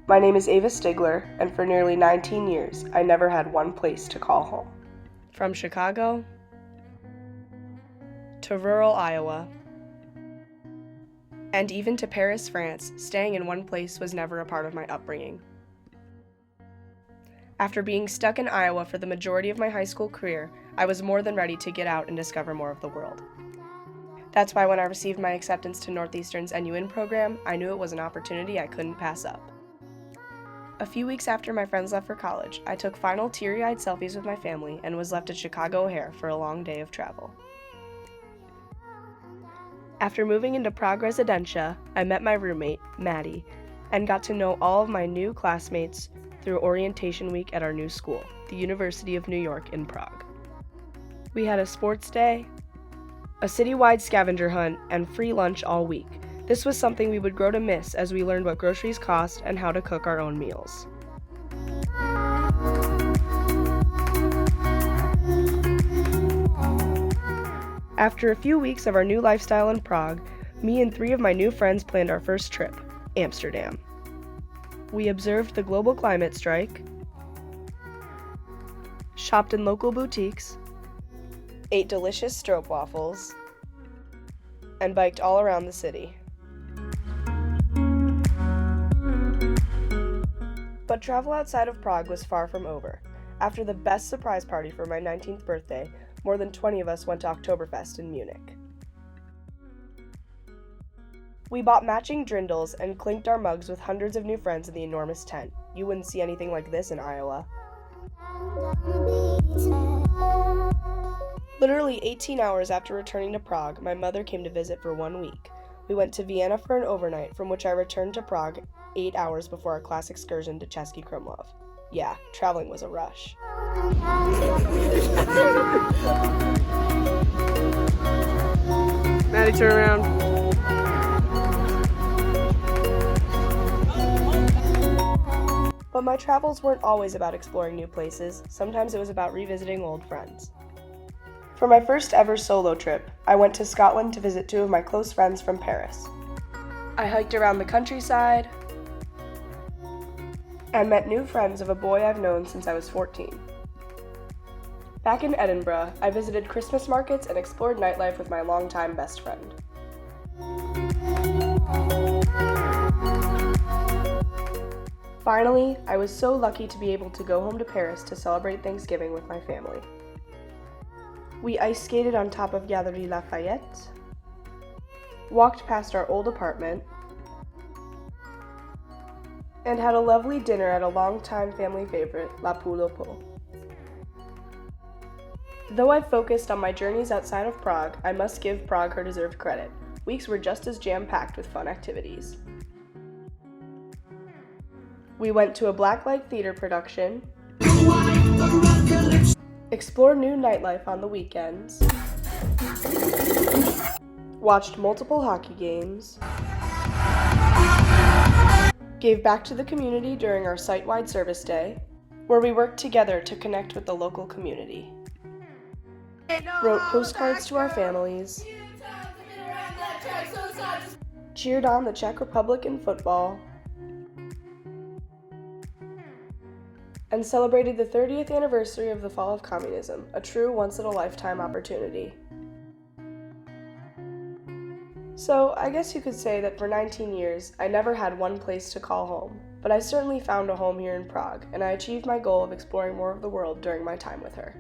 My name is Ava Stigler, and for nearly 19 years, I never had one place to call home. From Chicago to rural Iowa, and even to Paris, France, staying in one place was never a part of my upbringing. After being stuck in Iowa for the majority of my high school career, I was more than ready to get out and discover more of the world. That's why when I received my acceptance to Northeastern's NUin program, I knew it was an opportunity I couldn't pass up. A few weeks after my friends left for college, I took final teary-eyed selfies with my family and was left at Chicago O'Hare for a long day of travel. After moving into Prague Residencia, I met my roommate, Maddie, and got to know all of my new classmates through orientation week at our new school, the University of New York in Prague. We had a sports day, a citywide scavenger hunt, and free lunch all week. This was something we would grow to miss as we learned what groceries cost and how to cook our own meals. After a few weeks of our new lifestyle in Prague, me and 3 of my new friends planned our first trip, Amsterdam. We observed the global climate strike, shopped in local boutiques, ate delicious stroopwafels, and biked all around the city. But travel outside of Prague was far from over. After the best surprise party for my 19th birthday, more than 20 of us went to Oktoberfest in Munich. We bought matching drindles and clinked our mugs with hundreds of new friends in the enormous tent. You wouldn't see anything like this in Iowa. Literally 18 hours after returning to Prague, my mother came to visit for 1 week. We went to Vienna for an overnight, from which I returned to Prague 8 hours before our class excursion to Český Krumlov. Yeah, traveling was a rush. Maddie, turn around. But my travels weren't always about exploring new places. Sometimes it was about revisiting old friends. For my first ever solo trip, I went to Scotland to visit 2 of my close friends from Paris. I hiked around the countryside and met new friends of a boy I've known since I was 14. Back in Edinburgh, I visited Christmas markets and explored nightlife with my longtime best friend. Finally, I was so lucky to be able to go home to Paris to celebrate Thanksgiving with my family. We ice skated on top of Galerie Lafayette, walked past our old apartment, and had a lovely dinner at a longtime family favorite, La Poule au Pot. Though I've focused on my journeys outside of Prague, I must give Prague her deserved credit. Weeks were just as jam-packed with fun activities. We went to a blacklight theater production, explored new nightlife on the weekends, watched multiple hockey games, gave back to the community during our site-wide service day, where we worked together to connect with the local community, wrote postcards to our families, cheered on the Czech Republic in football, and celebrated the 30th anniversary of the fall of communism, a true once-in-a-lifetime opportunity. So, I guess you could say that for 19 years, I never had one place to call home, but I certainly found a home here in Prague, and I achieved my goal of exploring more of the world during my time with her.